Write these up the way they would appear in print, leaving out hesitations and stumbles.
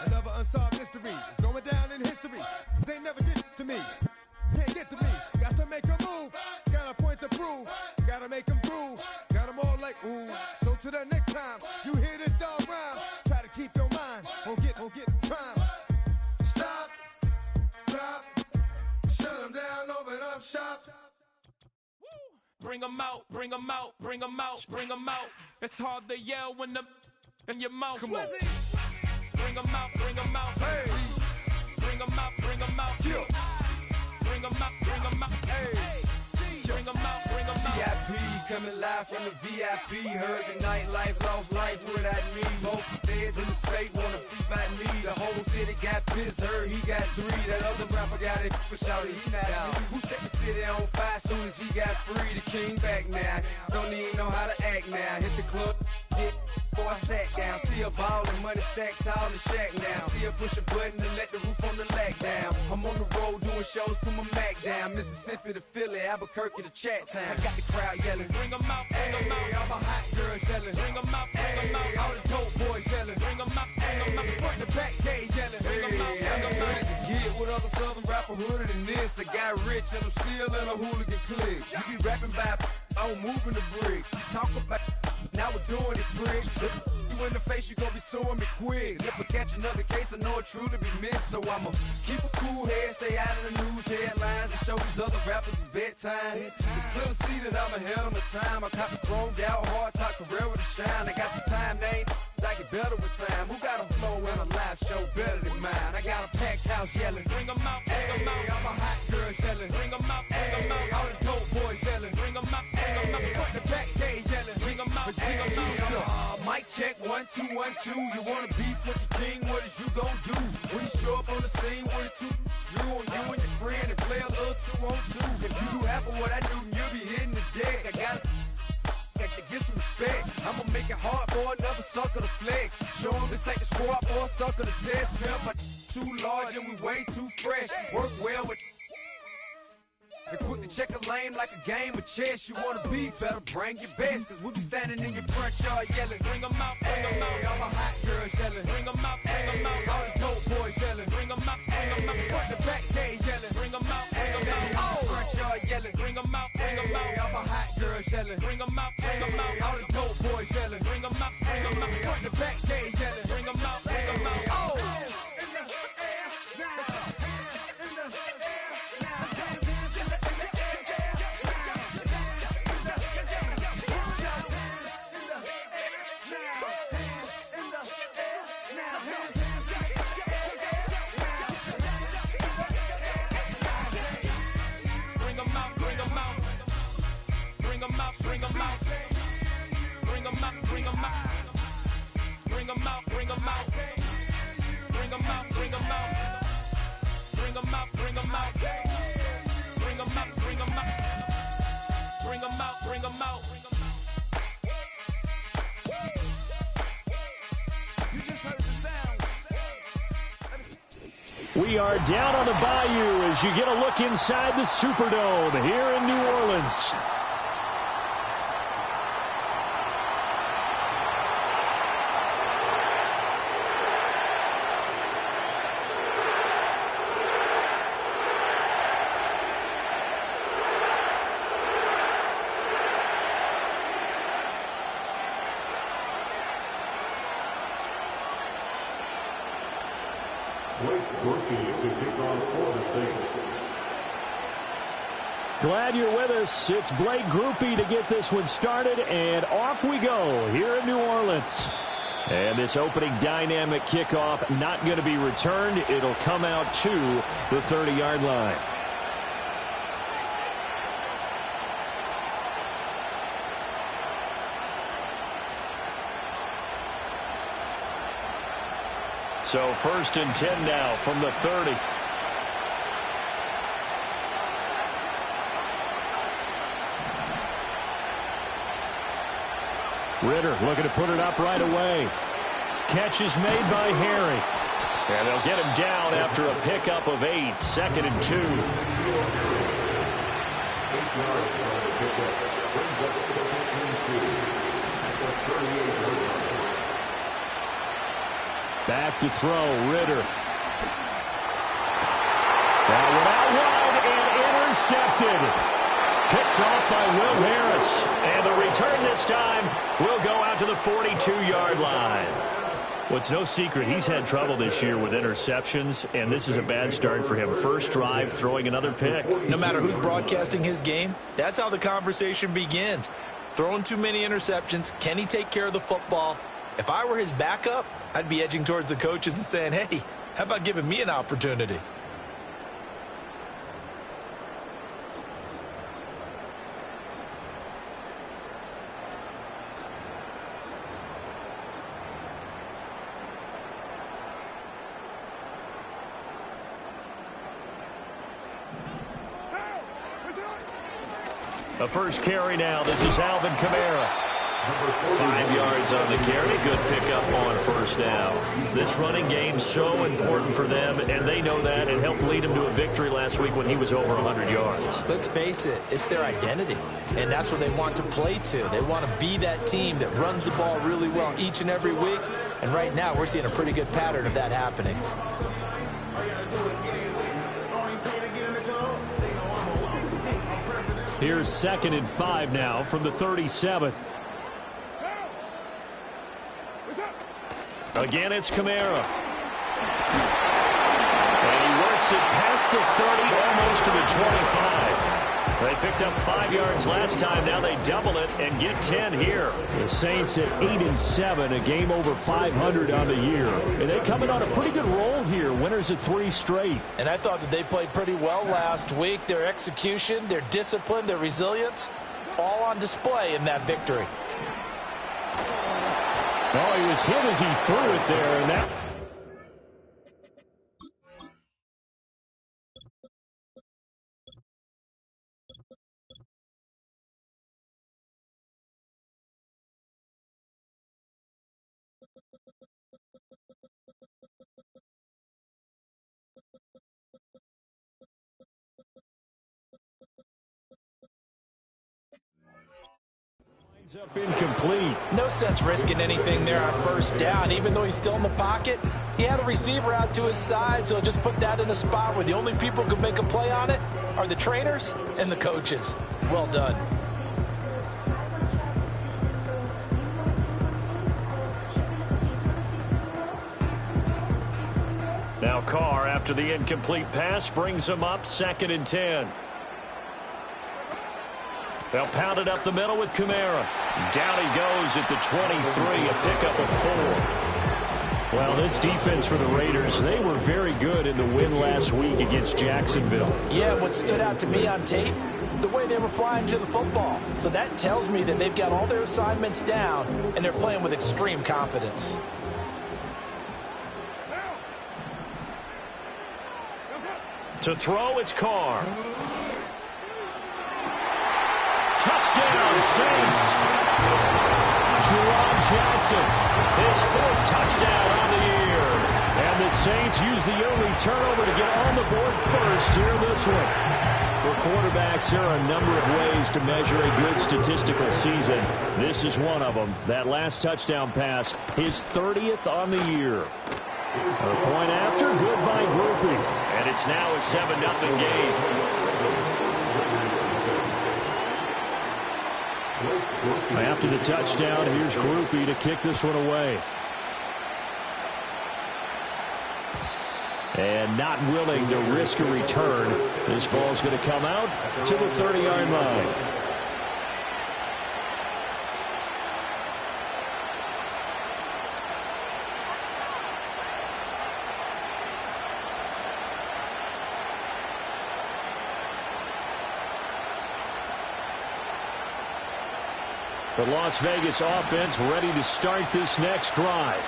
Another unsolved mystery. It's going down in history. They never get to me. Can't get to me. Got to make a move. Got a point to prove. Gotta make them prove. Got them all like, ooh. So to the next time you hear this dog rhyme, try to keep your mind. Won't get prime. Stop. Drop. Shut them down. Open up shop. Bring 'em out, bring 'em out, bring 'em out, bring 'em out. It's hard to yell when the in your mouth. Come on. Bring 'em out, bring 'em out. Hey. Bring 'em out, bring 'em out. Yeah. Bring 'em out, bring 'em out. Hey. Bring 'em out, bring 'em out. VIP coming live from the VIP. Heard the nightlife, lost life without me. Most feds in the state wanna see about me. The whole city got pissed, heard he got 3. That other rapper got it, but shouted he not out. Who set the city on fire soon as he got free? The king back now, don't even know how to act now. Hit the club, get before I sat down. Still ballin', money stacked tall in the shack now. Still push a button and let the roof on the lack down. I'm on the road doing shows, put my Mac down. Mississippi to Philly, Albuquerque to Chat Town. I got the crowd yelling, Bring 'em out, bring 'em out. all my hot girls yelling, Bring 'em out, bring 'em out. all the dope boys yelling, Bring 'em out, bring 'em out. front the back gate yelling, Bring 'em out, bring 'em out. to get with other southern rapper hooded than this. I got rich and I'm still in a hooligan clique. You be rapping by, I'm moving the bricks. You talk about, now we're doing it, pricks. You in the face, you gon' be suing me quick. If I catch another case, I know it truly be missed. So I'ma keep a cool head, stay out of the news headlines, and show these other rappers it's bedtime. It's clear to see that I'm ahead of my time. I caught the chromed out, hard talk, career to shine. I got some time, they ain't I get better with time. Who got a flow and a live show better than mine? I got a packed house yelling, Bring 'em out, bring 'em out. all my hot girls yelling, Bring 'em out, bring 'em out. all the dope boys yelling, Bring 'em out, bring 'em out. front the back gate yelling, Bring 'em out, bring 'em out. mic check 1 2 1 2. You wanna beef with the king? What is you gon' do when you show up on the scene with a 2 Drew on you and your friend and play a little 2-on-2? If you do half of what I do, you'll be hitting the deck. I gotta get some respect. I'ma make it hard for another sucker to flex. Show 'em this ain't the squad or a sucker to test. Pimp, my too large and we way too fresh. Work well with and quick to check a lane like a game of chess. You wanna be better, bring your best. Cause we'll be standing in your front yard yelling, Bring 'em out, bring 'em out. all my hot girls yelling, Bring 'em out, bring 'em out. all the dope boys yelling, Bring 'em out, bring 'em out. front the back gate yelling, Bring 'em out, bring 'em out. front yard yelling, Bring 'em out, bring 'em out. all my hot girls yelling, Bring 'em out, bring 'em out. all the dope boys yelling, Bring 'em out, bring 'em out. front the back gate yelling, Bring 'em out, bring 'em out. Bring 'em out, bring 'em out. Bring 'em out, bring 'em out. Bring 'em out, bring 'em out. Bring 'em out, bring 'em out. Bring 'em out, bring 'em out. Bring 'em out, bring 'em out. Bring 'em out, bring 'em out. Bring 'em out, bring 'em out. You just heard the sound. We are down on the bayou as you get a look inside the Superdome here in New Orleans. Glad you're with us. It's Blake Groupie to get this one started, and off we go here in New Orleans. And this opening dynamic kickoff not going to be returned. It'll come out to the 30-yard line. So 1st and 10 now from the 30. Ritter looking to put it up right away. Catch is made by Harry. And they'll get him down after a pickup of 8. 2nd and 2. Back to throw, Ritter. That one out wide and intercepted. Picked off by Will Harris. And the return this time will go out to the 42-yard line. Well, it's no secret he's had trouble this year with interceptions, and this is a bad start for him. First drive, throwing another pick. No matter who's broadcasting his game, that's how the conversation begins. Throwing too many interceptions, can he take care of the football? If I were his backup, I'd be edging towards the coaches and saying, hey, how about giving me an opportunity? The first carry now. This is Alvin Kamara. 5 yards on the carry. Good pickup on first down. This running game so important for them, and they know that. It helped lead them to a victory last week when he was over 100 yards. Let's face it, it's their identity, and that's what they want to play to. They want to be that team that runs the ball really well each and every week, and right now we're seeing a pretty good pattern of that happening. Here's 2nd and 5 now from the 37. Again, it's Kamara. And he works it past the 30, almost to the 25. They picked up 5 yards last time. Now they double it and get 10 here. The Saints at 8-7, a game over 500 on the year. And they come in on a pretty good roll here. Winners of 3 straight. And I thought that they played pretty well last week. Their execution, their discipline, their resilience, all on display in that victory. Oh, he was hit as he threw it there, and that... up incomplete. No sense risking anything there on first down. Even though he's still in the pocket, he had a receiver out to his side, so just put that in a spot where the only people who can make a play on it are the trainers and the coaches. Well done. Now Carr, after the incomplete pass, brings him up 2nd and 10. They'll pound it up the middle with Kamara. Down he goes at the 23, a pickup of 4. Well, this defense for the Raiders, they were very good in the win last week against Jacksonville. Yeah, what stood out to me on tape, the way they were flying to the football. So that tells me that they've got all their assignments down, and they're playing with extreme confidence. To throw, it's Carr. Touchdown, Saints. Jerome Johnson, his 4th touchdown on the year. And the Saints use the early turnover to get on the board first here in this one. For quarterbacks, there are a number of ways to measure a good statistical season. This is one of them. That last touchdown pass, his 30th on the year. A point after, good by Groupie. And it's now a 7-0 game. After the touchdown, here's Groupie to kick this one away. And not willing to risk a return. This ball's going to come out to the 30-yard line. The Las Vegas offense ready to start this next drive.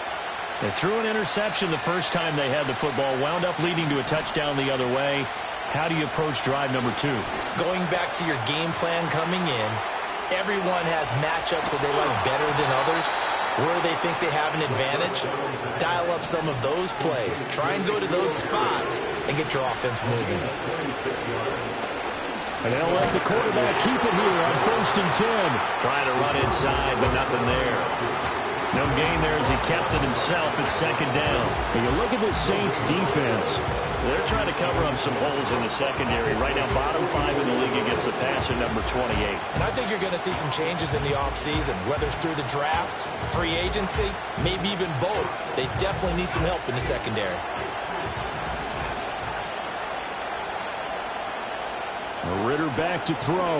They threw an interception the first time they had the football, wound up leading to a touchdown the other way. How do you approach drive number 2? Going back to your game plan coming in, everyone has matchups that they like better than others. Where they think they have an advantage, dial up some of those plays. Try and go to those spots and get your offense moving. And they'll let the quarterback keep it here on 1st and 10. Trying to run inside, but nothing there. No gain there as he kept it himself at second down. When you look at the Saints defense, they're trying to cover up some holes in the secondary. Right now, bottom 5 in the league against the pass at number 28. And I think you're going to see some changes in the offseason, whether it's through the draft, free agency, maybe even both. They definitely need some help in the secondary. Ritter back to throw.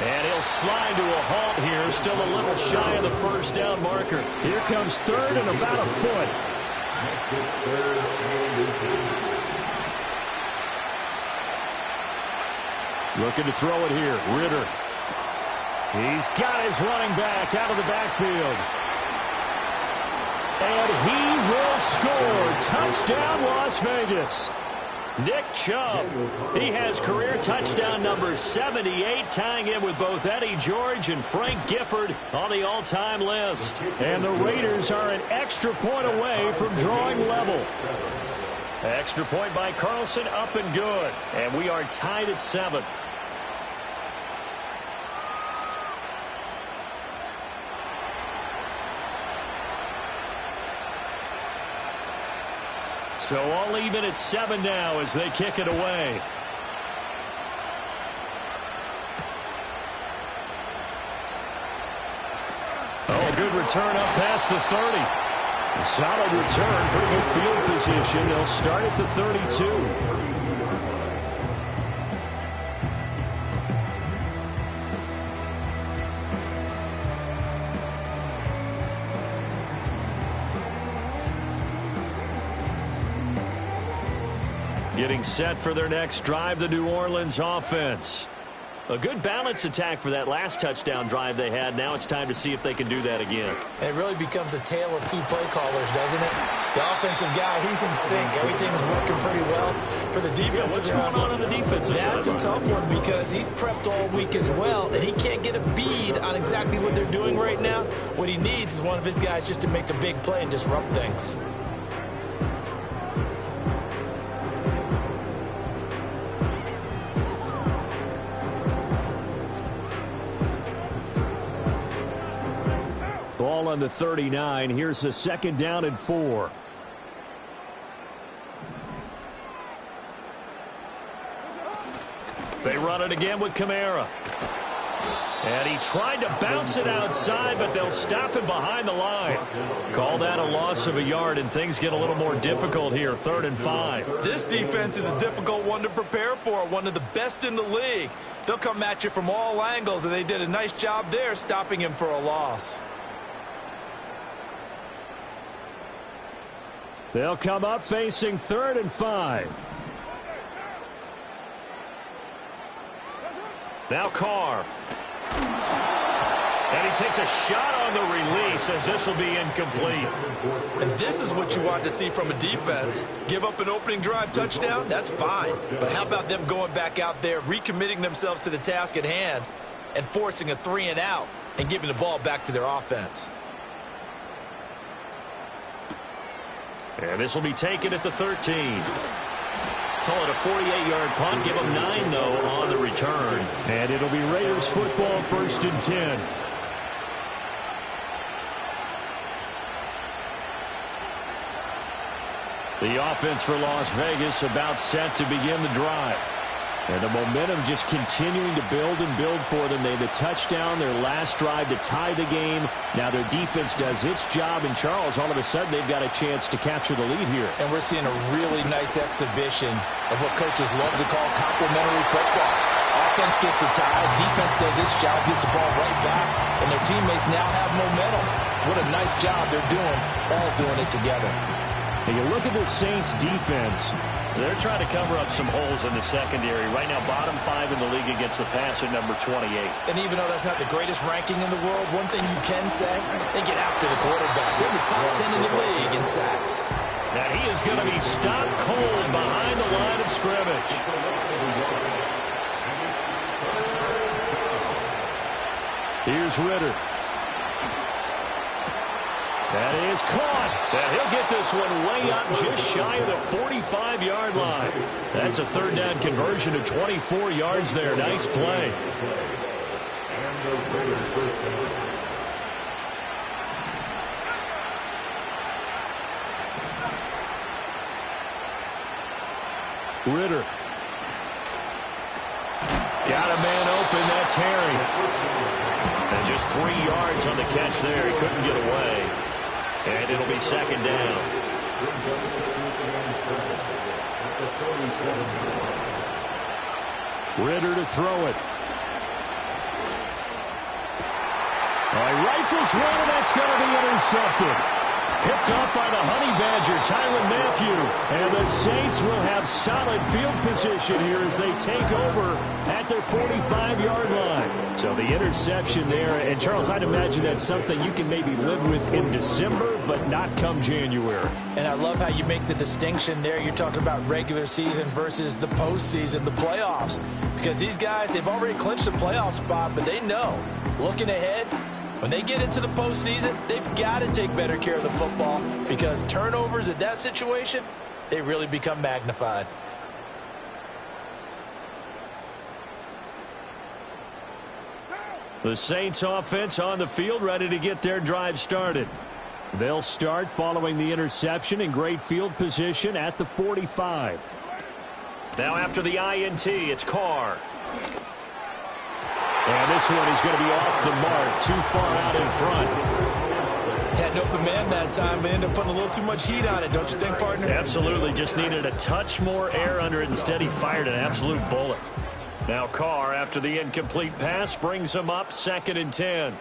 And he'll slide to a halt here. Still a little shy of the first down marker. Here comes third and about a foot. Looking to throw it here. Ritter. He's got his running back out of the backfield. And he will score. Touchdown, Las Vegas. Nick Chubb. He has career touchdown number 78, tying in with both Eddie George and Frank Gifford on the all-time list. And the Raiders are an extra point away from drawing level. Extra point by Carlson, up and good. And we are tied at 7. So all even at 7 now as they kick it away. Oh, good return up past the 30. A solid return, pretty good field position. They'll start at the 32. Getting set for their next drive, the New Orleans offense. A good balance attack for that last touchdown drive they had. Now it's time to see if they can do that again. It really becomes a tale of two play callers, doesn't it? The offensive guy, he's in sync. Everything's working pretty well. For the defensive guy, what's going on the defensive side? That's a tough one because he's prepped all week as well, and he can't get a bead on exactly what they're doing right now. What he needs is one of his guys just to make a big play and disrupt things. Ball on the 39. Here's the second down and 4. They run it again with Kamara. And he tried to bounce it outside, but they'll stop him behind the line. Call that a loss of a yard, and things get a little more difficult here. 3rd and 5. This defense is a difficult one to prepare for, one of the best in the league. They'll come at you from all angles, and they did a nice job there stopping him for a loss. They'll come up facing 3rd and 5. Now Carr. And he takes a shot on the release as this will be incomplete. And this is what you want to see from a defense. Give up an opening drive touchdown, that's fine. But how about them going back out there, recommitting themselves to the task at hand, and forcing a 3-and-out and giving the ball back to their offense. And this will be taken at the 13. Call it a 48-yard punt. Give them 9, though, on the return. And it'll be Raiders football, 1st and 10. The offense for Las Vegas about set to begin the drive. And the momentum just continuing to build and build for them. They had the touchdown, their last drive to tie the game. Now their defense does its job. And, Charles, all of a sudden they've got a chance to capture the lead here. And we're seeing a really nice exhibition of what coaches love to call complementary football. Offense gets a tie, defense does its job, gets the ball right back, and their teammates now have momentum. What a nice job they're doing, all doing it together. And you look at the Saints' defense. They're trying to cover up some holes in the secondary. Right now, bottom 5 in the league against the pass at number 28. And even though that's not the greatest ranking in the world, one thing you can say, they get after the quarterback. They're the top 10 in the league in sacks. Now he is going to be stopped cold behind the line of scrimmage. Here's Ritter. That is caught. And he'll get this one way up just shy of the 45-yard line. That's a 3rd down conversion of 24 yards there. Nice play. Ritter. Got a man open. That's Harry. And just 3 yards on the catch there. He couldn't get away. And it'll be second down. Ritter to throw it. Rifles one, and that's going to be intercepted. Picked up by the Honey Badger, Tyrann Mathieu. And the Saints will have solid field position here as they take over at their 45-yard line. So the interception there. And, Charles, I'd imagine that's something you can maybe live with in December, but not come January. And I love how you make the distinction there. You're talking about regular season versus the postseason, the playoffs. Because these guys, they've already clinched a playoff spot, but they know, looking ahead, when they get into the postseason, they've got to take better care of the football because turnovers in that situation, they really become magnified. The Saints offense on the field, ready to get their drive started. They'll start following the interception in great field position at the 45. Now after the INT, it's Carr. And this one is going to be off the mark, too far out in front. Had an open man that time, but ended up putting a little too much heat on it, don't you think, partner? Absolutely. Just needed a touch more air under it. Instead, he fired an absolute bullet. Now Carr, after the incomplete pass, brings him up 2nd and 10.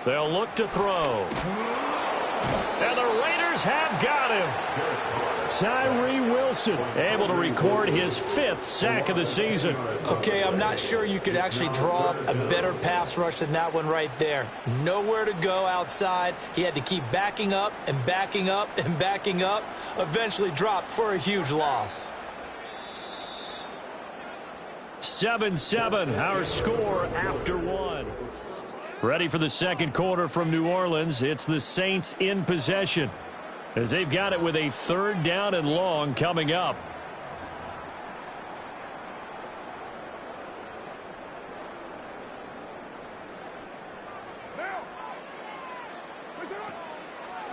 They'll look to throw. And the Raiders have got him. Tyree Wilson able to record his 5th sack of the season. Okay, I'm not sure you could actually draw up a better pass rush than that one right there. Nowhere to go outside. He had to keep backing up and backing up and backing up. Eventually dropped for a huge loss. 7-7, our score after one. Ready for the second quarter from New Orleans. It's the Saints in possession as they've got it with a 3rd down and long coming up.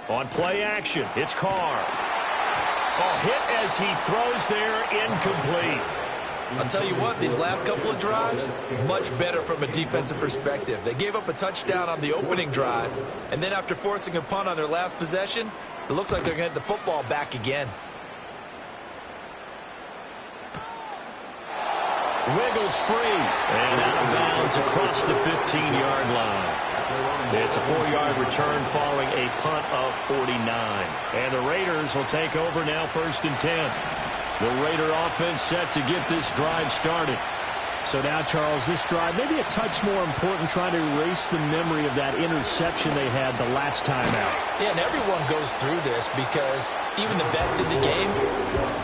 On play action, it's Carr. Hit as he throws there, incomplete. I'll tell you what, these last couple of drives, much better from a defensive perspective. They gave up a touchdown on the opening drive, and then after forcing a punt on their last possession, it looks like they're going to get the football back again. Wiggles free, and out of bounds across the 15-yard line. It's a 4-yard return following a punt of 49. And the Raiders will take over now 1st and 10. The Raider offense set to get this drive started. So now, Charles, this drive maybe a touch more important, trying to erase the memory of that interception they had the last time out. Yeah, and everyone goes through this because even the best in the game,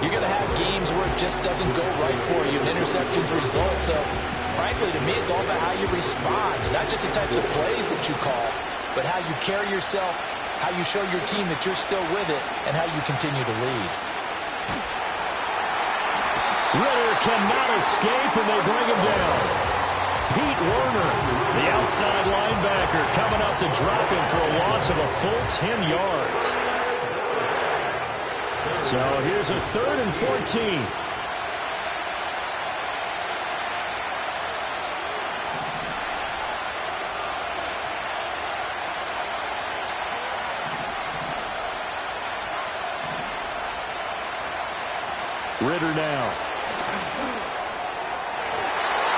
you're going to have games where it just doesn't go right for you, and interceptions result. So, frankly, to me, it's all about how you respond, not just the types of plays that you call, but how you carry yourself, how you show your team that you're still with it, and how you continue to lead. Ritter cannot escape, and they bring him down. Pete Werner, the outside linebacker, coming up to drop him for a loss of a full 10 yards. So here's a 3rd and 14. Ritter now.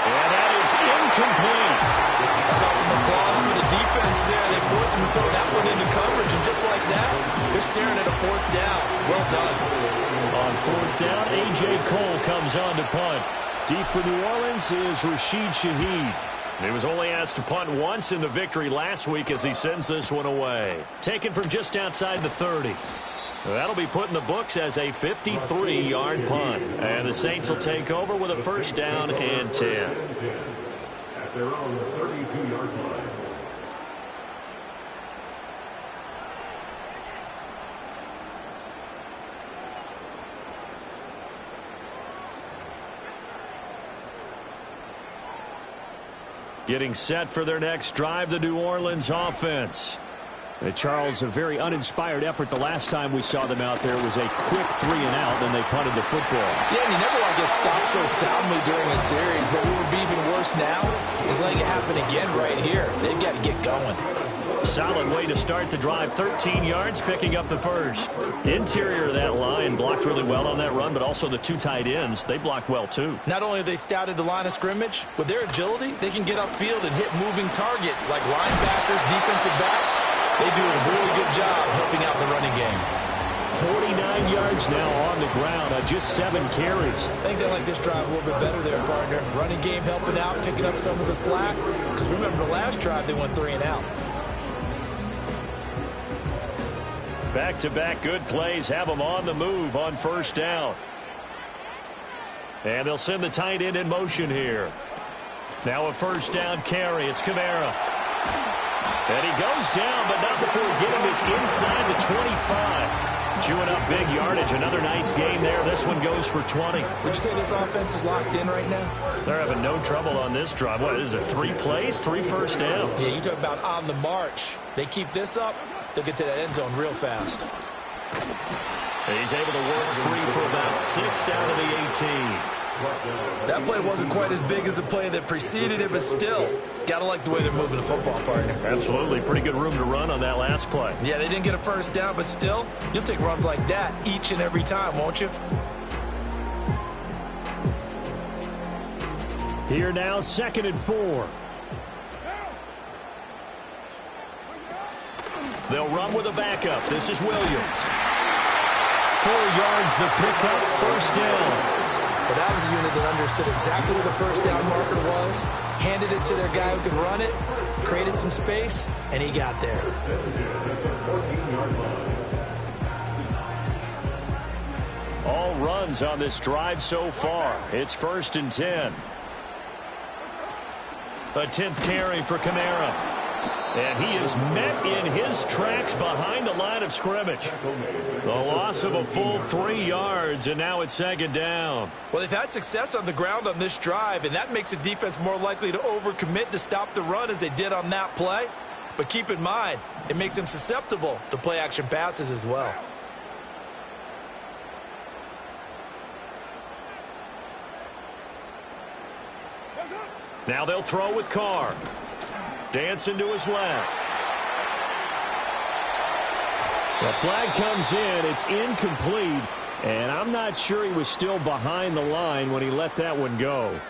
And that is incomplete. How about some applause for the defense there? They forced him to throw that one into coverage, and just like that, they're staring at a 4th down. Well done. On 4th down, A.J. Cole comes on to punt. Deep for New Orleans is Rashid Shaheed. He was only asked to punt once in the victory last week as he sends this one away. Taken from just outside the 30. That'll be put in the books as a 53-yard punt. And the Saints will take over with a 1st down and 10. At their own 32-yard line. Getting set for their next drive, the New Orleans offense. Charles, a very uninspired effort the last time we saw them out there was a quick 3-and-out, and they punted the football. Yeah, and you never want to get stopped so soundly during a series, but what would be even worse now is letting it happen again right here. They've got to get going. Solid way to start the drive. 13 yards, picking up the first. Interior of that line blocked really well on that run, but also the two tight ends, they blocked well too. Not only have they scouted the line of scrimmage, with their agility, they can get upfield and hit moving targets like linebackers, defensive backs. They do a really good job helping out the running game. 49 yards now on the ground on just 7 carries. I think they like this drive a little bit better there, partner. Running game helping out, picking up some of the slack. Because remember, the last drive they went 3-and-out. Back-to-back good plays have them on the move on first down. And they'll send the tight end in motion here. Now a first down carry. It's Kamara. And he goes down, but not before getting this inside the 25. Chewing up big yardage. Another nice gain there. This one goes for 20. Would you say this offense is locked in right now? They're having no trouble on this drive. What is it, 3 plays, 3 first downs? Yeah, you talk about on the march. They keep this up, they'll get to that end zone real fast. He's able to work free for about 6 down to the 18. That play wasn't quite as big as the play that preceded it, but still, got to like the way they're moving the football, partner. Absolutely. Pretty good room to run on that last play. Yeah, they didn't get a first down, but still, you'll take runs like that each and every time, won't you? Here now, 2nd and 4. They'll run with a backup. This is Williams. 4 yards the pickup, first down. But that was a unit that understood exactly where the first down marker was, handed it to their guy who could run it, created some space, and he got there. All runs on this drive so far. It's 1st and 10. A 10th carry for Kamara. And he is met in his tracks behind the line of scrimmage. The loss of a full 3 yards, and now it's 2nd down. Well, they've had success on the ground on this drive, and that makes a defense more likely to overcommit to stop the run as they did on that play. But keep in mind, it makes them susceptible to play-action passes as well. Now they'll throw with Carr. Dancing to his left. The flag comes in. It's incomplete. And I'm not sure he was still behind the line when he let that one go.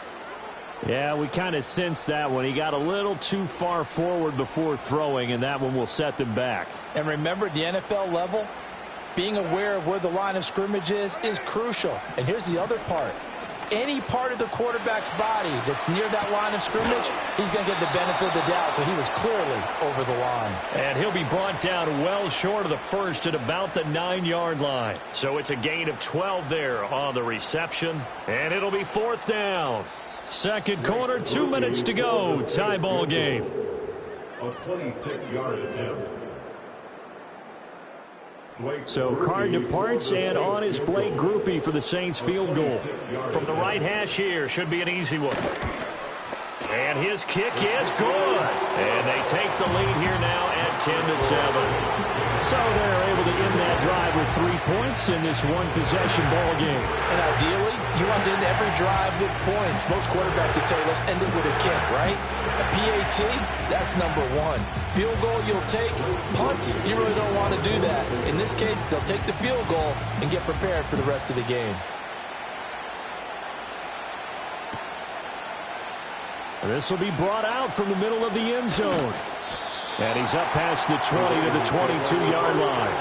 Yeah, we kind of sensed that one. He got a little too far forward before throwing, and that one will set them back. And remember, at the NFL level, being aware of where the line of scrimmage is crucial. And here's the other part. Any part of the quarterback's body that's near that line of scrimmage, he's going to get the benefit of the doubt, so he was clearly over the line. And he'll be brought down well short of the first at about the 9-yard line. So it's a gain of 12 there on the reception, and it'll be 4th down. 2nd quarter, 2 minutes to go. Tie ball game. A 26-yard attempt. So Carr departs, and on is Blake Grupe for the Saints field goal. From the right hash here, should be an easy one. And his kick is good. And they take the lead here now at 10-7. So they're able to end that drive with 3 points in this one-possession ball game. And ideally, you want to end every drive with points. Most quarterbacks would tell you, let's end it with a kick, right? A PAT, that's number 1. Field goal you'll take. Punts, you really don't want to do that. In this case, they'll take the field goal and get prepared for the rest of the game. This will be brought out from the middle of the end zone. And he's up past the 20 to the 22-yard line.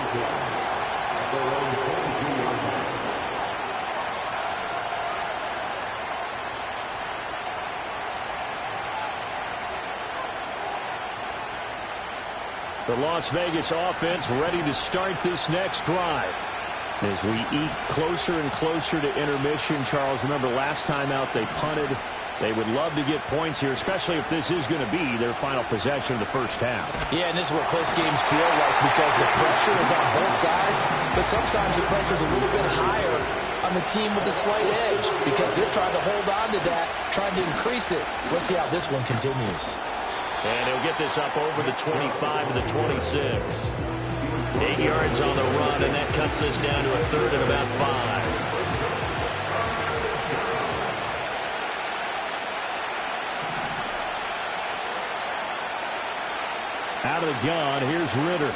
The Las Vegas offense ready to start this next drive. As we eat closer and closer to intermission, Charles, remember last time out they punted. They would love to get points here, especially if this is going to be their final possession of the first half. Yeah, and this is what close games feel like because the pressure is on both sides, but sometimes the pressure is a little bit higher on the team with the slight edge because they're trying to hold on to that, trying to increase it. Let's see how this one continues. And he'll get this up over the 25 to the 26. 8 yards on the run, and that cuts this down to a third and about 5. Out of the gun, here's Ritter.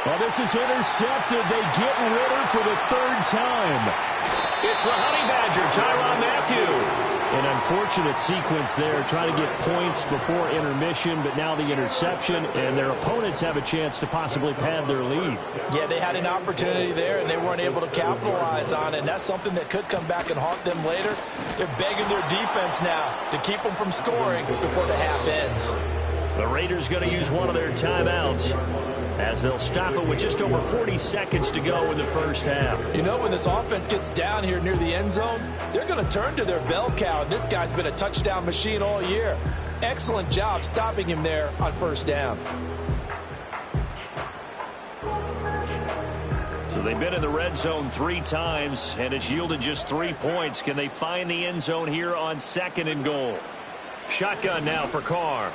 Well, this is intercepted. They get Ritter for the third time. It's the Honey Badger, Tyrann Mathieu. An unfortunate sequence there, trying to get points before intermission, but now the interception, and their opponents have a chance to possibly pad their lead. Yeah, they had an opportunity there, and they weren't able to capitalize on it, and that's something that could come back and haunt them later. They're begging their defense now to keep them from scoring before the half ends. The Raiders going to use one of their timeouts as they'll stop it with just over 40 seconds to go in the first half. You know, when this offense gets down here near the end zone, they're going to turn to their bell cow. And this guy's been a touchdown machine all year. Excellent job stopping him there on first down. So they've been in the red zone 3 times, and it's yielded just 3 points. Can they find the end zone here on 2nd and goal? Shotgun now for Carr.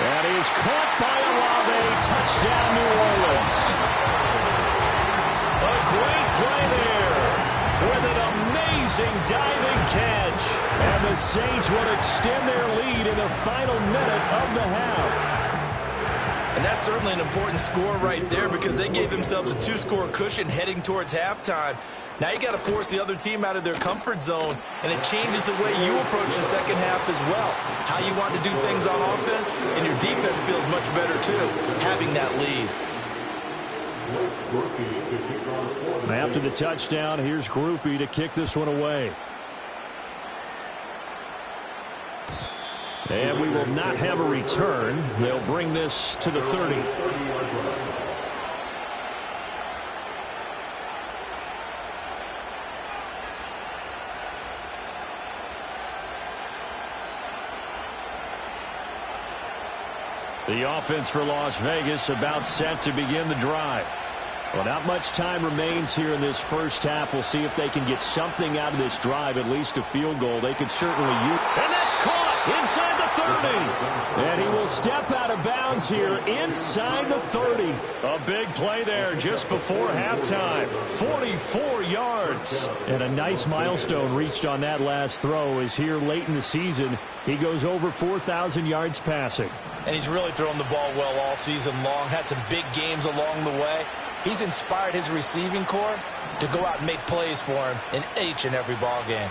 That is caught by Olave. Touchdown, New Orleans. A great play there with an amazing diving catch. And the Saints will extend their lead in the final minute of the half. And that's certainly an important score right there because they gave themselves a 2-score cushion heading towards halftime. Now you got to force the other team out of their comfort zone, and it changes the way you approach the second half as well. How you want to do things on offense, and your defense feels much better too, having that lead. After the touchdown, here's Groupie to kick this one away. And we will not have a return. They'll bring this to the 30. The offense for Las Vegas about set to begin the drive. Well, not much time remains here in this first half. We'll see if they can get something out of this drive, at least a field goal. They could certainly use. And that's caught inside the 30. And he will step out of bounds here inside the 30. A big play there just before halftime. 44 yards. And a nice milestone reached on that last throw is here late in the season. He goes over 4,000 yards passing. And he's really thrown the ball well all season long. Had some big games along the way. He's inspired his receiving corps to go out and make plays for him in each and every ball game.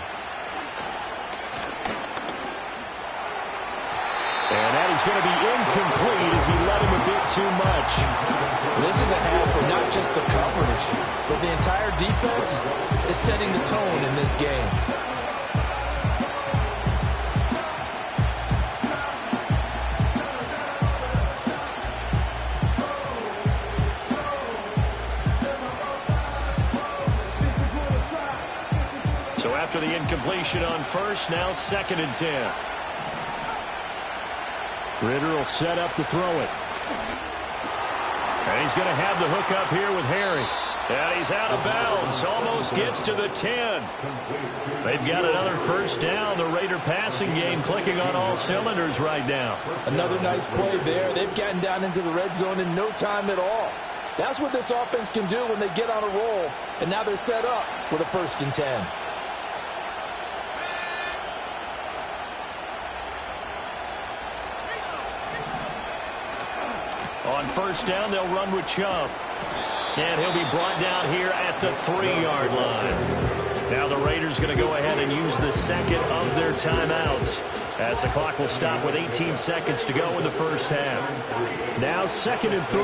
And that is going to be incomplete as he led him a bit too much. This is a half for not just the coverage, but the entire defense is setting the tone in this game. So after the incompletion on first, now 2nd and 10. Ritter will set up to throw it. And he's going to have the hook up here with Harry. And he's out of bounds. Almost gets to the 10. They've got another first down. The Raider passing game clicking on all cylinders right now. Another nice play there. They've gotten down into the red zone in no time at all. That's what this offense can do when they get on a roll. And now they're set up with a 1st and 10. On first down, they'll run with Chubb. And he'll be brought down here at the 3-yard line. Now the Raiders going to go ahead and use the second of their timeouts as the clock will stop with 18 seconds to go in the first half. Now 2nd and 3.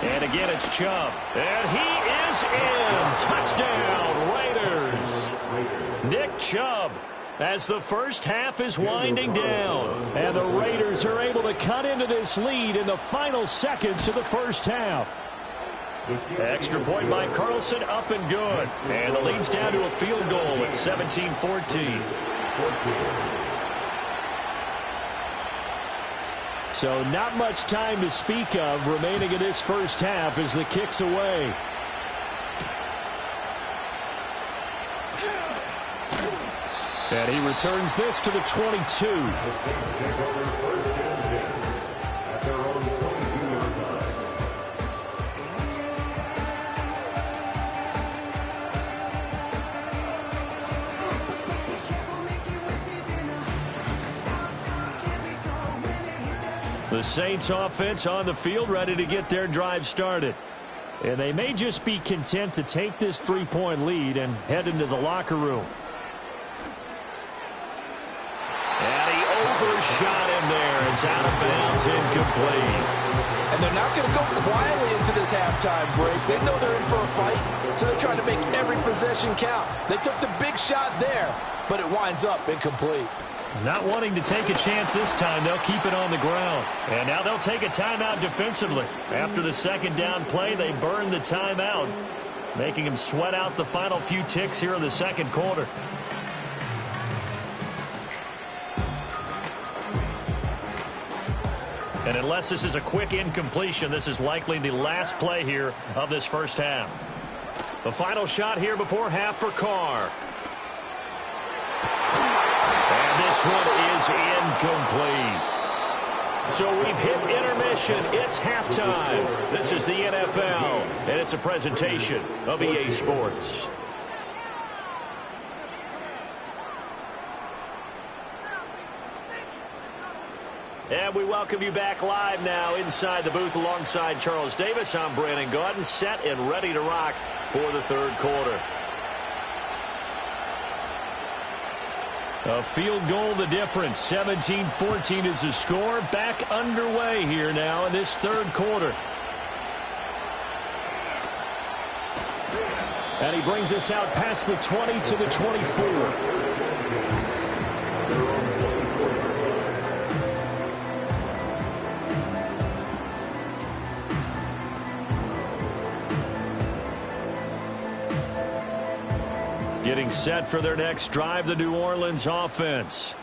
And again, it's Chubb. And he is in. Touchdown, Raiders. Nick Chubb. As the first half is winding down. And the Raiders are able to cut into this lead in the final seconds of the first half. Extra point by Carlson, up and good. And the lead's down to a field goal at 17-14. So not much time to speak of remaining in this first half as the kick's away. And he returns this to the 22. The Saints take over first and 10 at their own 22-yard line. The Saints offense on the field ready to get their drive started. And they may just be content to take this 3-point lead and head into the locker room. And he overshot him there. It's out of bounds, incomplete. And they're not going to go quietly into this halftime break. They know they're in for a fight, so they're trying to make every possession count. They took the big shot there, but it winds up incomplete. Not wanting to take a chance this time, they'll keep it on the ground. And now they'll take a timeout defensively. After the second down play, they burn the timeout, making them sweat out the final few ticks here in the second quarter. And unless this is a quick incompletion, this is likely the last play here of this first half. The final shot here before half for Carr. And this one is incomplete. So we've hit intermission. It's halftime. This is the NFL, and it's a presentation of EA Sports. And we welcome you back live now inside the booth alongside Charles Davis. I'm Brandon Gaudin, set and ready to rock for the third quarter. A field goal the difference. 17-14 is the score. Back underway here now in this third quarter. And he brings us out past the 20 to the 24. Getting set for their next drive, the New Orleans offense.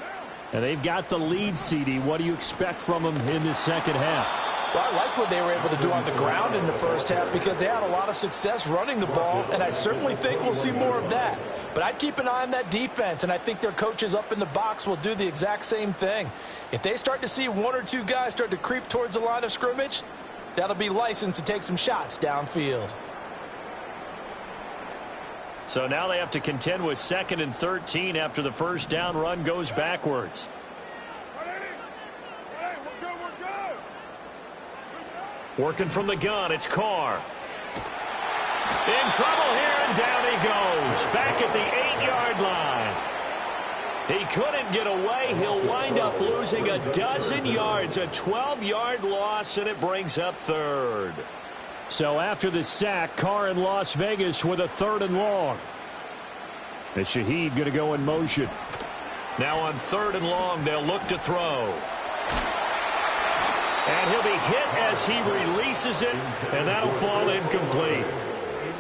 And they've got the lead, CD. What do you expect from them in this second half? Well, I like what they were able to do on the ground in the first half because they had a lot of success running the ball, and I certainly think we'll see more of that. But I'd keep an eye on that defense, and I think their coaches up in the box will do the exact same thing. If they start to see one or two guys start to creep towards the line of scrimmage, that'll be licensed to take some shots downfield. So now they have to contend with 2nd and 13 after the first down run goes backwards. Working from the gun, it's Carr. In trouble here, and down he goes. Back at the 8-yard line. He couldn't get away. He'll wind up losing a dozen yards, a 12-yard loss, and it brings up third. So after the sack, Carr in Las Vegas with a 3rd and long. And Shaheed going to go in motion. Now on 3rd and long, they'll look to throw. And he'll be hit as he releases it, and that'll fall incomplete.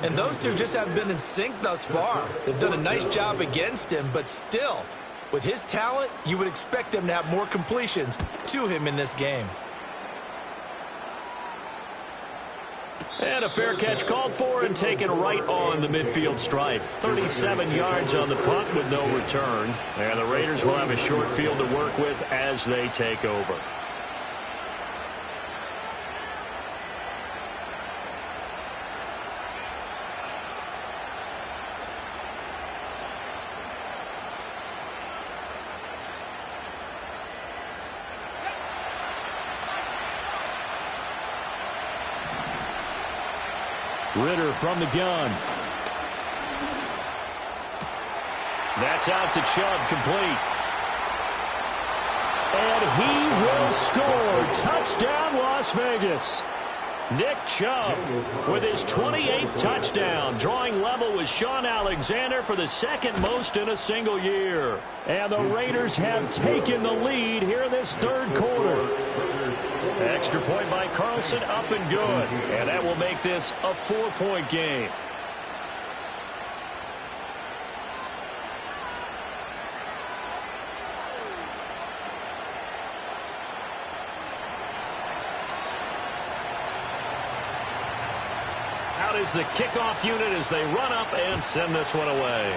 And those two just haven't been in sync thus far. They've done a nice job against him, but still, with his talent, you would expect them to have more completions to him in this game. And a fair catch called for and taken right on the midfield stripe. 37 yards on the punt with no return. And the Raiders will have a short field to work with as they take over. Ritter from the gun. That's out to Chubb, complete. And he will score. Touchdown, Las Vegas. Nick Chubb with his 28th touchdown, drawing level with Sean Alexander for the 2nd most in a single year. And the Raiders have taken the lead here in this third quarter. Extra point by Carlson, up and good. And that will make this a 4-point game. Out is the kickoff unit as they run up and send this one away.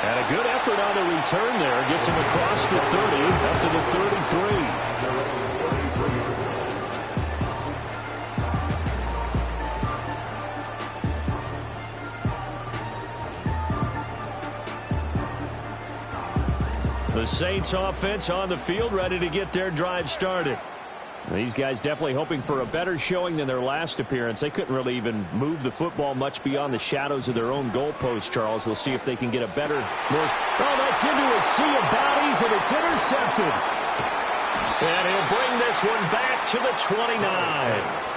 And a good effort on the return there. Gets him across the 30 up to the 33. The Saints offense on the field, ready to get their drive started. These guys definitely hoping for a better showing than their last appearance. They couldn't really even move the football much beyond the shadows of their own goalpost, Charles. We'll see if they can get a better, more... Oh, that's into a sea of bodies, and it's intercepted. And he'll bring this one back to the 29.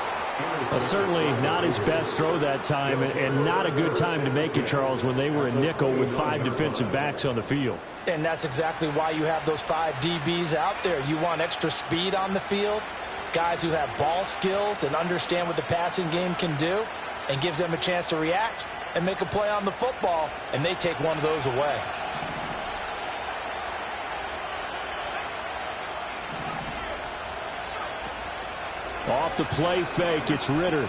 Well, certainly not his best throw that time, and not a good time to make it, Charles, when they were in nickel with 5 defensive backs on the field. And that's exactly why you have those 5 DBs out there. You want extra speed on the field, guys who have ball skills and understand what the passing game can do, and gives them a chance to react and make a play on the football, and they take one of those away. Off the play fake, it's Ritter.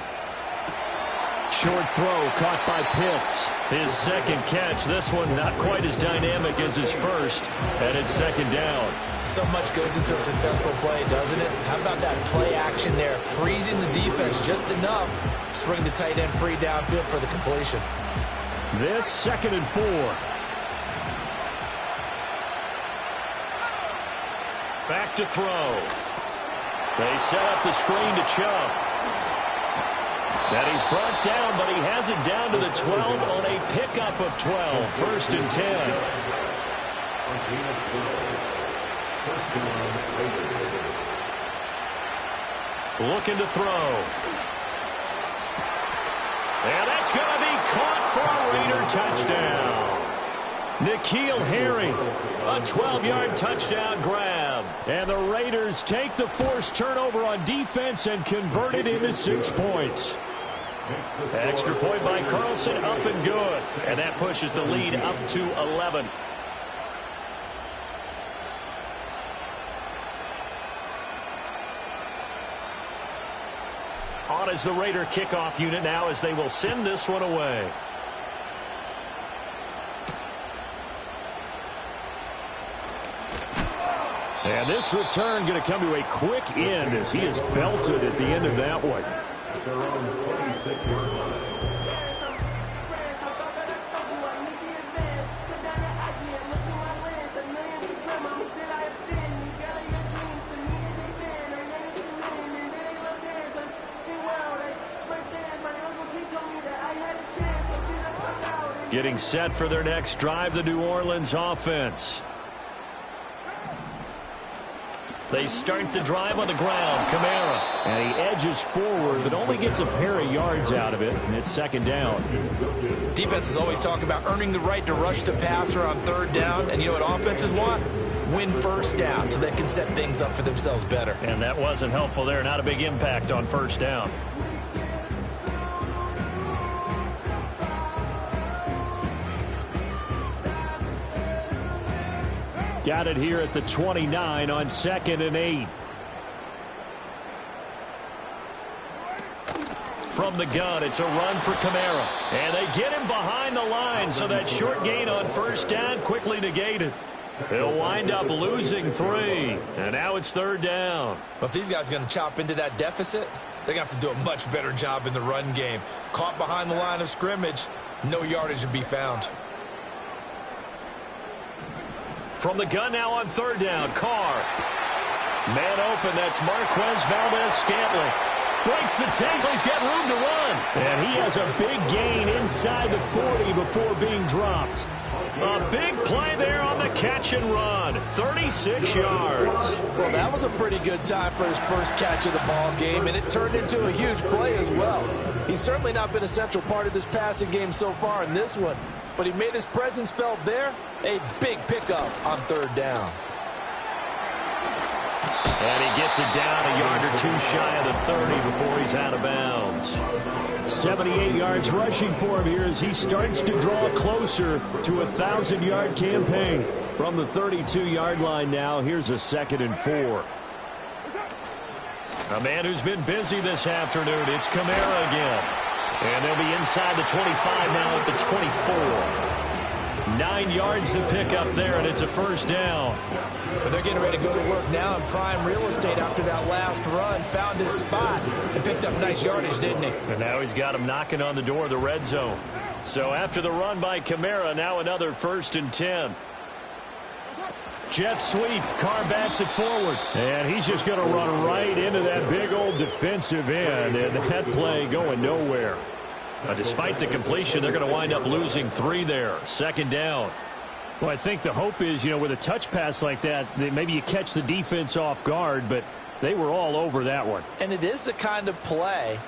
Short throw caught by Pitts. His second catch. This one not quite as dynamic as his first. And it's second down. So much goes into a successful play, doesn't it? How about that play action there? Freezing the defense just enough to bring the tight end free downfield for the completion. This 2nd and 4. Back to throw. They set up the screen to Chubb. And he's brought down, but he has it down to the 12 on a pickup of 12. 1st and 10. Looking to throw. And that's going to be caught for a Raider touchdown. N'Keal Harry, a 12-yard touchdown grab. And the Raiders take the forced turnover on defense and convert it into 6 points. Extra point by Carlson, up and good. And that pushes the lead up to 11. On is the Raider kickoff unit now as they will send this one away. And this return going to come to a quick end as he is belted at the end of that one. Getting set for their next drive, the New Orleans offense. They start the drive on the ground. Kamara. And he edges forward, but only gets a pair of yards out of it, and it's 2nd down. Defenses always talk about earning the right to rush the passer on 3rd down, and you know what offenses want? Win 1st down so they can set things up for themselves better. And that wasn't helpful there. Not a big impact on 1st down. Got it here at the 29 on 2nd and 8. From the gun, it's a run for Kamara. And they get him behind the line, so that short gain on 1st down quickly negated. They'll wind up losing 3. And now it's 3rd down. But these guys are going to chop into that deficit. They're going to have to do a much better job in the run game. Caught behind the line of scrimmage, no yardage to be found. From the gun now on 3rd down, Carr. Man open, that's Marquez Valdez-Scantling. Breaks the tackle, he's got room to run. And he has a big gain inside the 40 before being dropped. A big play there on the catch and run. 36 yards. Well, that was a pretty good time for his first catch of the ball game, and it turned into a huge play as well. He's certainly not been a central part of this passing game so far in this one, but he made his presence felt there. A big pickup on 3rd down. And he gets it down a yard or 2 shy of the 30 before he's out of bounds. 78 yards rushing for him here as he starts to draw closer to a 1,000-yard campaign. From the 32-yard line now, here's a 2nd and 4. A man who's been busy this afternoon, it's Kamara again. And they'll be inside the 25 now at the 24. 9 yards to pick up there, and it's a first down. But they're getting ready to go to work now in prime real estate after that last run. Found his spot and picked up nice yardage, didn't he? And now he's got him knocking on the door of the red zone. So after the run by Kamara, now another 1st and 10. Jet sweep. Carr backs it forward. And he's just going to run right into that big old defensive end. And that play going nowhere. Despite the completion, they're going to wind up losing 3 there. 2nd down. Well, I think the hope is, with a touch pass like that, maybe you catch the defense off guard, but they were all over that one. And it is the kind of play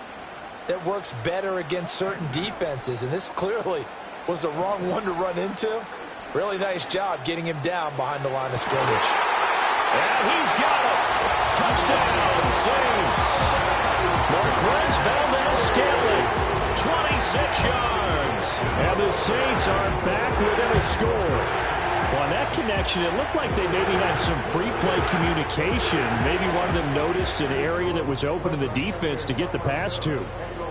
that works better against certain defenses. And this clearly was the wrong one to run into. Really nice job getting him down behind the line of scrimmage. And he's got it. Touchdown, Saints. Marquez Valdez-Scantling, 26 yards. And the Saints are back within a score. Well, on that connection, it looked like they maybe had some pre-play communication. Maybe one of them noticed an area that was open to the defense to get the pass to.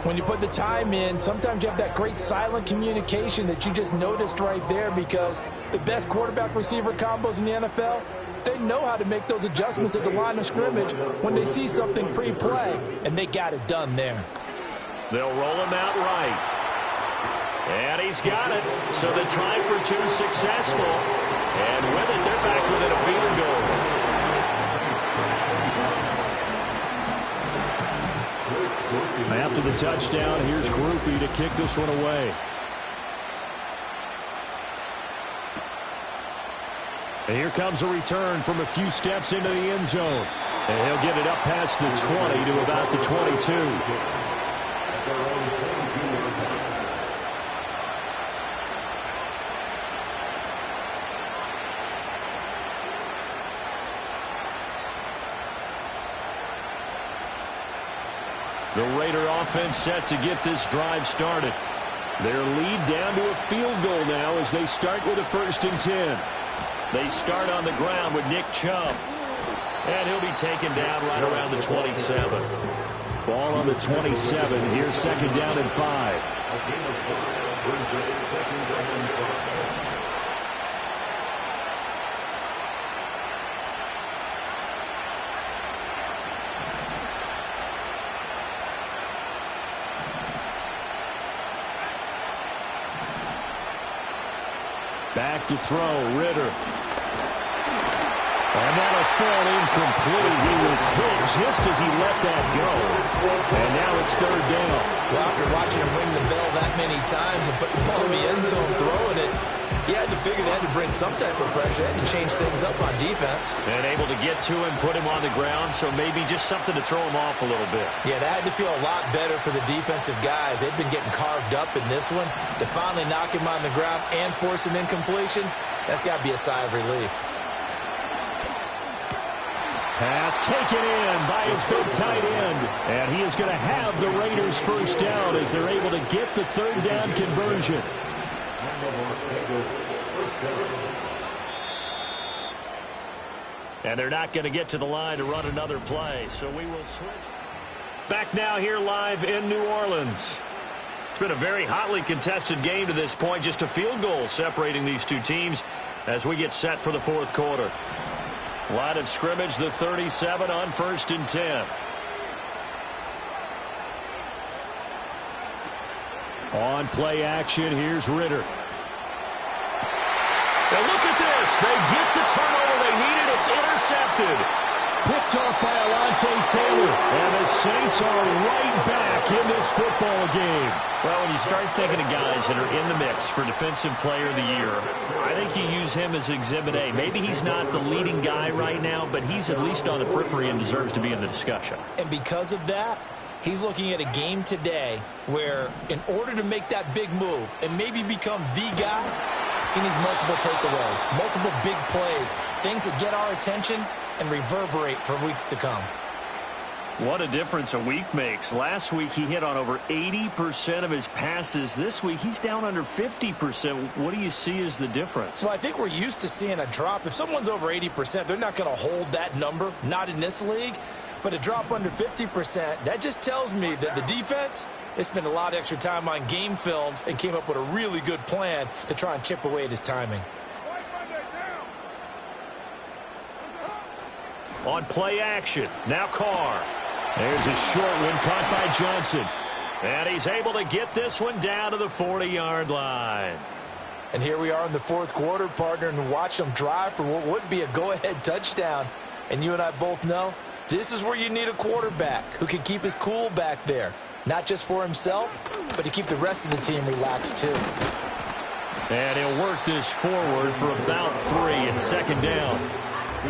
When you put the time in, sometimes you have that great silent communication that you just noticed right there, because the best quarterback-receiver combos in the NFL, they know how to make those adjustments at the line of scrimmage when they see something pre-play, and they got it done there. They'll roll him out right. And he's got it. So the try for 2 successful. And with it, they're back within a field goal. After the touchdown, here's Groupie to kick this one away. And here comes a return from a few steps into the end zone. And he'll get it up past the 20 to about the 22. The Raider offense set to get this drive started. Their lead down to a field goal now as they start with a 1st and 10. They start on the ground with Nick Chubb. And he'll be taken down right around the 27. Ball on the 27. Here's 2nd down and 5. Back to throw, Ritter. And that'll fall incomplete. He was hit just as he let that go. And now it's 3rd down. Well, after watching him ring the bell that many times and put the ball in the end zone, throwing it, he had to figure they had to bring some type of pressure. They had to change things up on defense. And able to get to him, put him on the ground, so maybe just something to throw him off a little bit. Yeah, that had to feel a lot better for the defensive guys. They've been getting carved up in this one. To finally knock him on the ground and force an incompletion, that's got to be a sigh of relief. Pass taken in by his big tight end. And he is going to have the Raiders' first down as they're able to get the 3rd down conversion. And they're not going to get to the line to run another play, so we will switch. Back now here live in New Orleans. It's been a very hotly contested game to this point. Just a field goal separating these two teams as we get set for the 4th quarter. Line of scrimmage, the 37 on 1st and 10. On play action, here's Ritter. Now look at this. They get the turnover they needed. It's intercepted. Picked off by Alontae Taylor. And the Saints are right back in this football game. Well, when you start thinking of guys that are in the mix for Defensive Player of the Year, I think you use him as Exhibit A. Maybe he's not the leading guy right now, but he's at least on the periphery and deserves to be in the discussion. And because of that, he's looking at a game today where in order to make that big move and maybe become the guy, he needs multiple takeaways, multiple big plays, things that get our attention and reverberate for weeks to come. What a difference a week makes. Last week he hit on over 80% of his passes. This week he's down under 50%. What do you see as the difference? Well, I think we're used to seeing a drop. If someone's over 80%, they're not going to hold that number, not in this league. But a drop under 50%, that just tells me that the defense, they spent a lot of extra time on game films and came up with a really good plan to try and chip away at his timing. On play action, now Carr. There's a short one caught by Johnson. And he's able to get this one down to the 40-yard line. And here we are in the fourth quarter, partner, and watch them drive for what would be a go-ahead touchdown. And you and I both know this is where you need a quarterback who can keep his cool back there. Not just for himself, but to keep the rest of the team relaxed too. And he'll work this forward for about 3 and second down.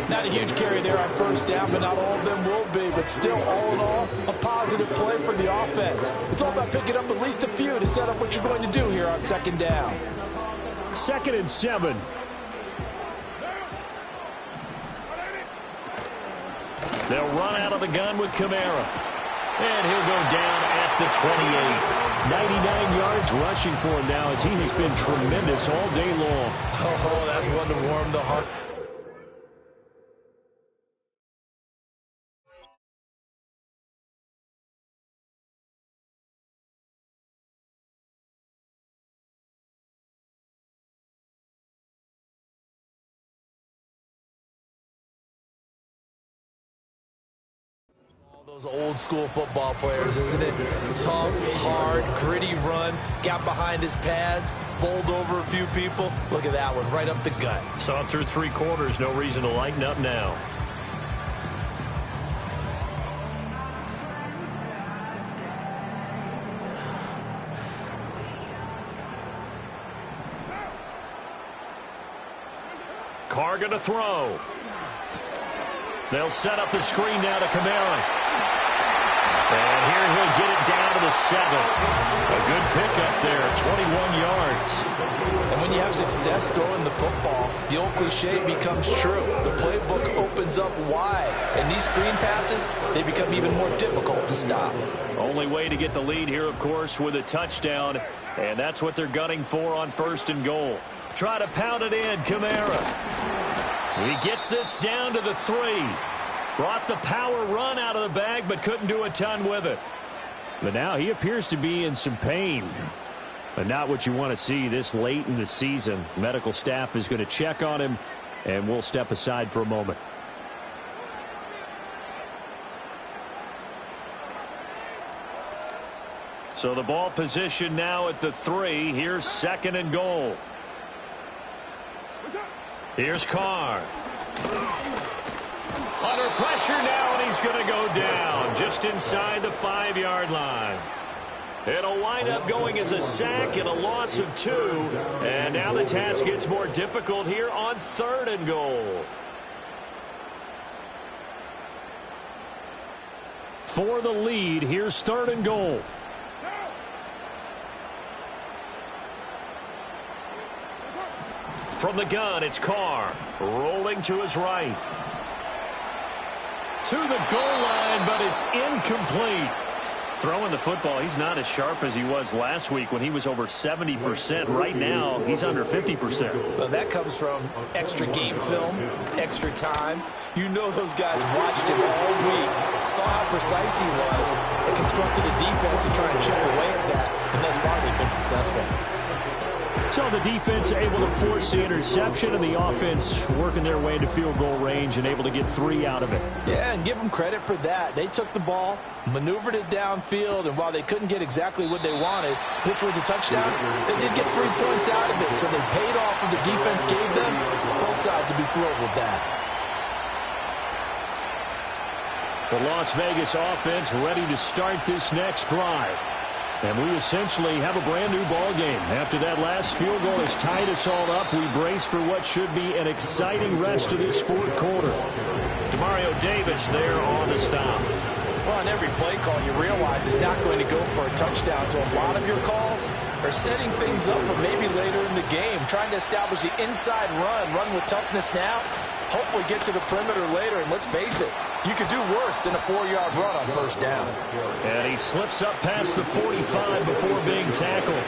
Not a huge carry there on first down, but not all of them will be. But still, all in all, a positive play for the offense. It's all about picking up at least a few to set up what you're going to do here on second down. 2nd and 7. They'll run out of the gun with Kamara. And he'll go down at the 28. 99 yards rushing for him now as he has been tremendous all day long. Oh, that's one to warm the heart. Those old school football players, isn't it? Tough, hard, gritty run, got behind his pads, bowled over a few people. Look at that one, right up the gut. Saw it through 3 quarters, no reason to lighten up now. Carr going to throw. They'll set up the screen now to Kamara. And here he'll get it down to the 7. A good pickup there, 21 yards. And when you have success throwing the football, the old cliche becomes true. The playbook opens up wide. And these screen passes, they become even more difficult to stop. Only way to get the lead here, of course, with a touchdown. And that's what they're gunning for on 1st and goal. Try to pound it in, Kamara. He gets this down to the 3. Brought the power run out of the bag, but couldn't do a ton with it. But now he appears to be in some pain. But not what you want to see this late in the season. Medical staff is going to check on him, and we'll step aside for a moment. So the ball position now at the 3. Here's 2nd and goal. Here's Carr. Under pressure now, and he's going to go down just inside the 5-yard line. It'll wind up going as a sack and a loss of 2. And now the task gets more difficult here on 3rd and goal. For the lead, here's 3rd and goal. From the gun, it's Carr. Rolling to his right. To the goal line, but it's incomplete. Throwing the football, he's not as sharp as he was last week when he was over 70%. Right now, he's under 50%. Well, that comes from extra game film, extra time. You know those guys watched him all week, saw how precise he was, and constructed a defense to try and chip away at that. And thus far, they've been successful. So the defense able to force the interception, and the offense working their way into field goal range and able to get 3 out of it. Yeah, and give them credit for that. They took the ball, maneuvered it downfield, and while they couldn't get exactly what they wanted, which was a touchdown, they did get 3 points out of it. So they paid off what the defense gave them. Both sides will be thrilled with that. The Las Vegas offense ready to start this next drive. And we essentially have a brand-new ball game. After that last field goal has tied us all up, we brace for what should be an exciting rest of this 4th quarter. Demario Davis there on the stop. Well, on every play call, you realize it's not going to go for a touchdown. So a lot of your calls are setting things up for maybe later in the game, trying to establish the inside run with toughness now, Hopefully get to the perimeter later, and let's face it, you could do worse than a 4-yard run on first down. And he slips up past the 45 before being tackled.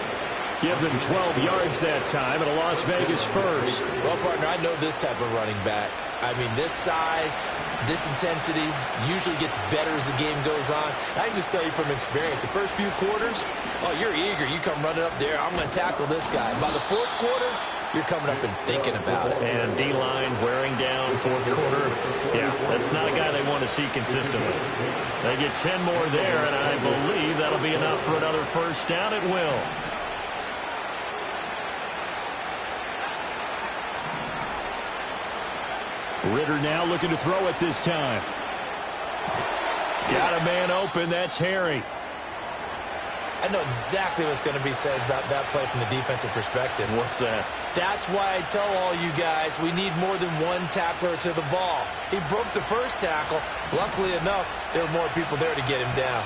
Give them 12 yards that time and a Las Vegas first. Well, partner, I know this type of running back. I mean, this size, this intensity usually gets better as the game goes on. I can just tell you from experience, the first few quarters, oh, you're eager. You come running up there, I'm going to tackle this guy. By the fourth quarter, you're coming up and thinking about it. And D-line wearing down fourth quarter. Yeah, that's not a guy they want to see consistently. They get 10 more there, and I believe that'll be enough for another first down. It will. Ritter now looking to throw it this time. Got a man open. That's Harry. I know exactly what's going to be said about that play from the defensive perspective. What's that? That's why I tell all you guys we need more than one tackler to the ball. He broke the first tackle. Luckily enough, there were more people there to get him down.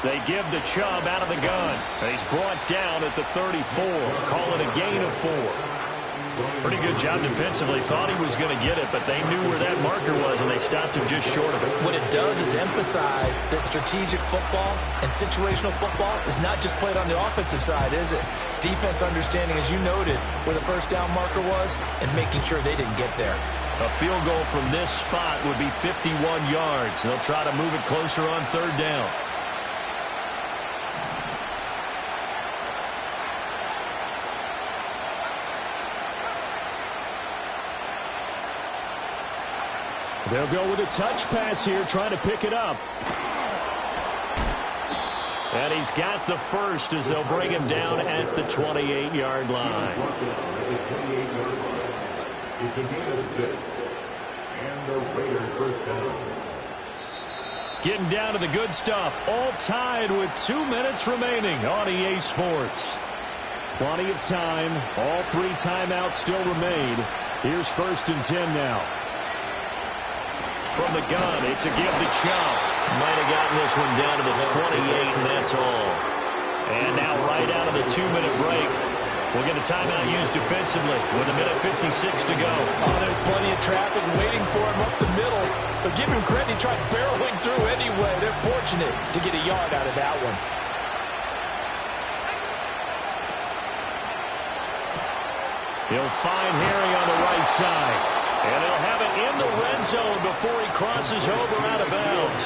They give the Chubb out of the gun. He's brought down at the 34. Call it a gain of 4. Pretty good job defensively. Thought he was going to get it, but they knew where that marker was, and they stopped him just short of it. What it does is emphasize that strategic football and situational football is not just played on the offensive side, is it? Defense understanding, as you noted, where the first down marker was and making sure they didn't get there. A field goal from this spot would be 51 yards. They'll try to move it closer on third down. They'll go with a touch pass here, trying to pick it up. And he's got the first as they'll bring him down at the 28-yard line. It's a gain of 6. And the Raiders first down. Getting down to the good stuff. All tied with 2 minutes remaining on EA Sports. Plenty of time. All 3 timeouts still remain. Here's 1st and 10 now. From the gun, it's a give to Chubb. Might have gotten this one down to the 28, and that's all. And now right out of the 2-minute break, we'll get a timeout used defensively with 1:56 to go. Oh, there's plenty of traffic waiting for him up the middle. But give him credit, he tried barreling through anyway. They're fortunate to get a yard out of that one. He'll find Harry on the right side. And he'll have it in the red zone before he crosses over out of bounds.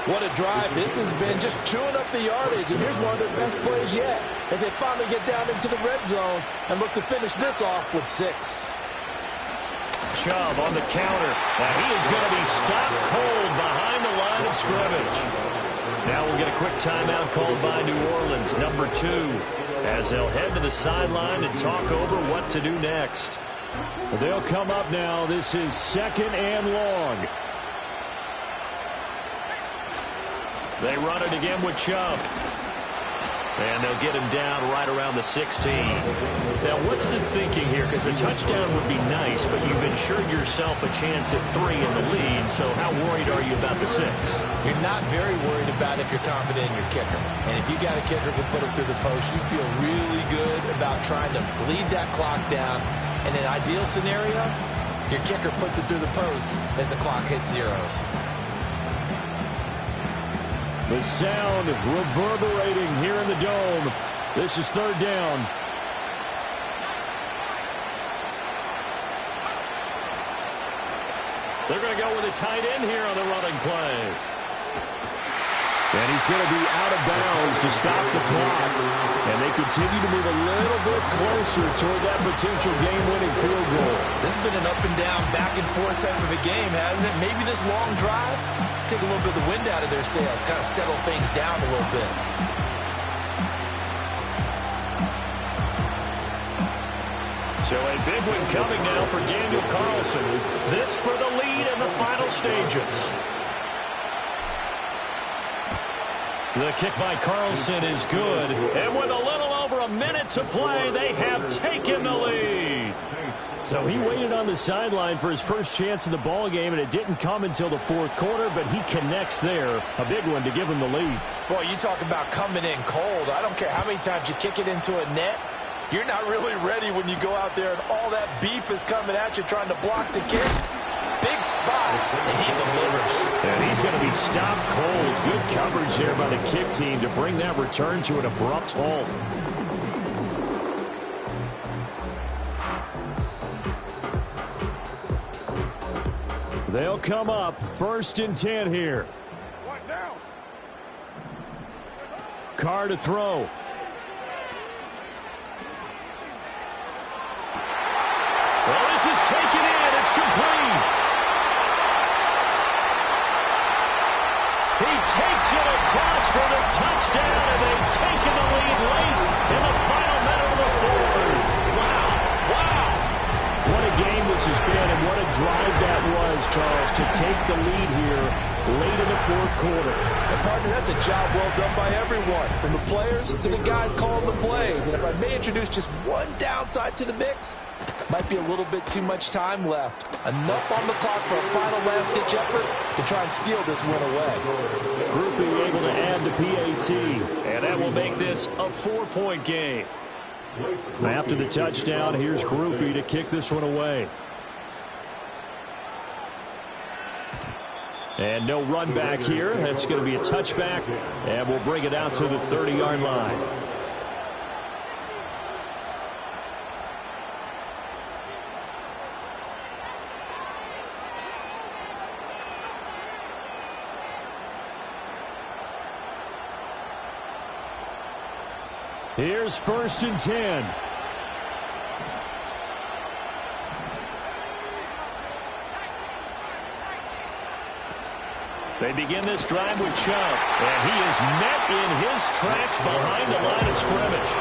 What a drive this has been, just chewing up the yardage. And here's one of their best plays yet as they finally get down into the red zone and look to finish this off with 6. Chubb on the counter. Now he is going to be stopped cold behind the line of scrimmage. Now we'll get a quick timeout called by New Orleans, number 2, as they'll head to the sideline and talk over what to do next. They'll come up now. This is 2nd and long. They run it again with Chubb. And they'll get him down right around the 16. Now, what's the thinking here? Because a touchdown would be nice, but you've ensured yourself a chance at 3 in the lead. So how worried are you about the 6? You're not very worried about if you're confident in your kicker. And if you got a kicker who can put it through the post, you feel really good about trying to bleed that clock down. In an ideal scenario, your kicker puts it through the post as the clock hits zeros. The sound reverberating here in the dome. This is 3rd down. They're going to go with a tight end here on the running play. And he's going to be out of bounds to stop the clock. And they continue to move a little bit closer toward that potential game-winning field goal. This has been an up-and-down, back-and-forth type of a game, hasn't it? Maybe this long drive, take a little bit of the wind out of their sails, kind of settle things down a little bit. So a big one coming now for Daniel Carlson. This for the lead in the final stages. The kick by Carlson is good. And with a little over a minute to play, they have taken the lead. So he waited on the sideline for his first chance in the ball game, and it didn't come until the fourth quarter, but he connects there. A big one to give him the lead. Boy, you talk about coming in cold. I don't care how many times you kick it into a net. You're not really ready when you go out there and all that beef is coming at you trying to block the kick. Big spot, and he delivers. And he's going to be stopped cold. Good coverage there by the kick team to bring that return to an abrupt halt. They'll come up 1st and 10 here. Carr to throw. Well, this is taken in. It's complete. He takes it across for the touchdown, and they've taken the lead late in the final minute of the fourth. Wow. Wow. What a game this has been, and what a drive that was, Charles, to take the lead here late in the fourth quarter. And partner, that's a job well done by everyone, from the players to the guys calling the plays. And if I may introduce just one downside to the mix, might be a little bit too much time left. Enough on the clock for a final last-ditch effort to try and steal this win away. Groupie able to add the PAT, and that will make this a 4-point game. After the touchdown, here's Groupie to kick this one away. And no run back here. That's going to be a touchback, and we'll bring it out to the 30-yard line. Here's 1st and 10. They begin this drive with Chubb, and he is met in his tracks behind the line of scrimmage.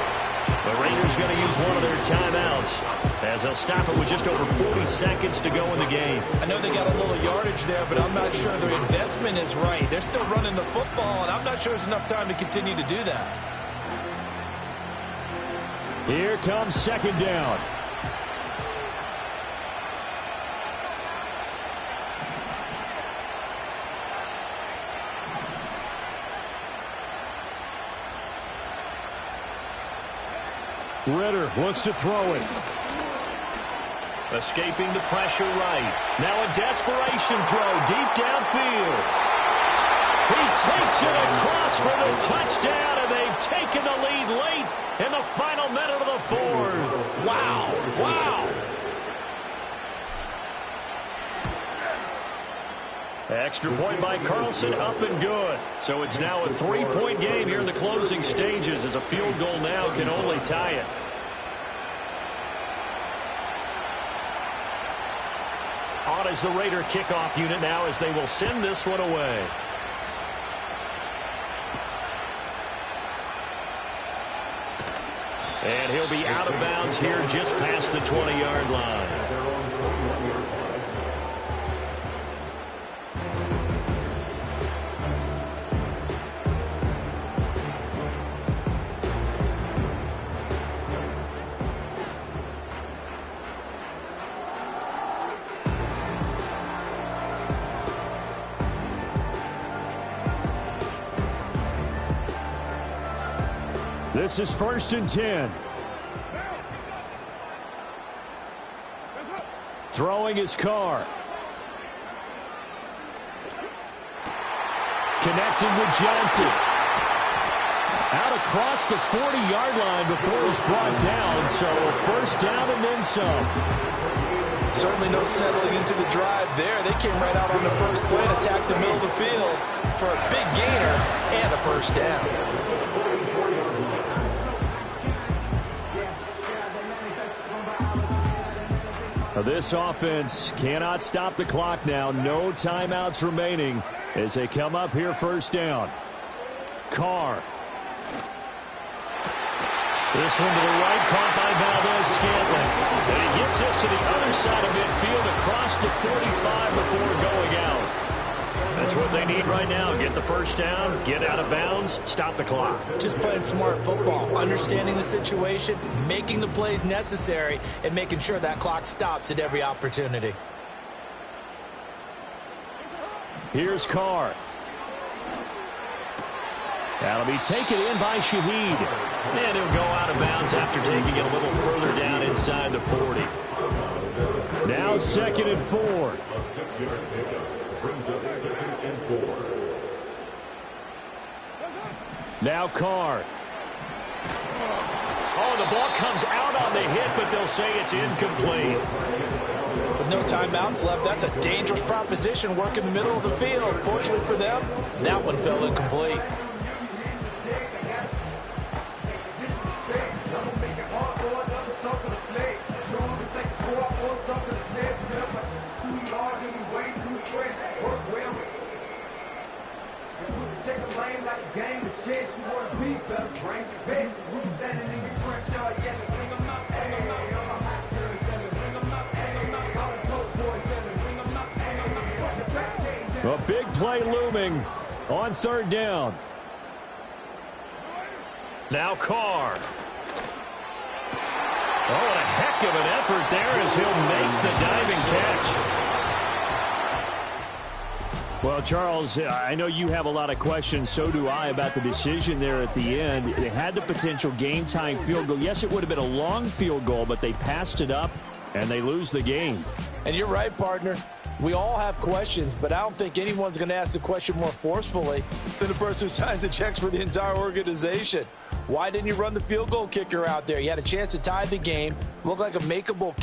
The Raiders going to use one of their timeouts as they'll stop it with just over 40 seconds to go in the game. I know they got a little yardage there, but I'm not sure their investment is right. They're still running the football, and I'm not sure there's enough time to continue to do that. Here comes 2nd down. Ritter looks to throw it. Escaping the pressure right. Now a desperation throw deep downfield. He takes it across for the touchdown, and they've taken the lead late in the final minute of the fourth. Wow. Wow. Extra point by Carlson, up and good. So it's now a 3-point game here in the closing stages, as a field goal now can only tie it. On is the Raider kickoff unit now, as they will send this one away. And he'll be out of bounds here just past the 20-yard line. This is 1st and 10. Throwing his Carr. Connecting with Johnson. Out across the 40-yard line before he's brought down. So 1st down and then some. Certainly no settling into the drive there. They came right out on the first play and attacked the middle of the field for a big gainer and a 1st down. This offense cannot stop the clock now. No timeouts remaining as they come up here 1st down. Carr. This one to the right, caught by Valdez-Scantling. And he gets this to the other side of midfield across the 45 before going out. That's what they need right now. Get the first down, get out of bounds, stop the clock. Just playing smart football, understanding the situation, making the plays necessary, and making sure that clock stops at every opportunity. Here's Carr. That'll be taken in by Shaheed. And he'll go out of bounds after taking it a little further down inside the 40. Now 2nd and 4. A 6-yard pickup brings up 2nd and 4. Now Carr. Oh, the ball comes out on the hit, but they'll say it's incomplete. With no timeouts left, that's a dangerous proposition. Work in the middle of the field. Fortunately for them, that one fell incomplete. A big play looming on 3rd down. Now Carr. Oh, what a heck of an effort there as he'll make the diving catch. Well, Charles, I know you have a lot of questions. So do I about the decision there at the end. They had the potential game-tying field goal. Yes, it would have been a long field goal, but they passed it up, and they lose the game. And you're right, partner. We all have questions, but I don't think anyone's going to ask the question more forcefully than the person who signs the checks for the entire organization. Why didn't you run the field goal kicker out there? You had a chance to tie the game. Looked like a makeable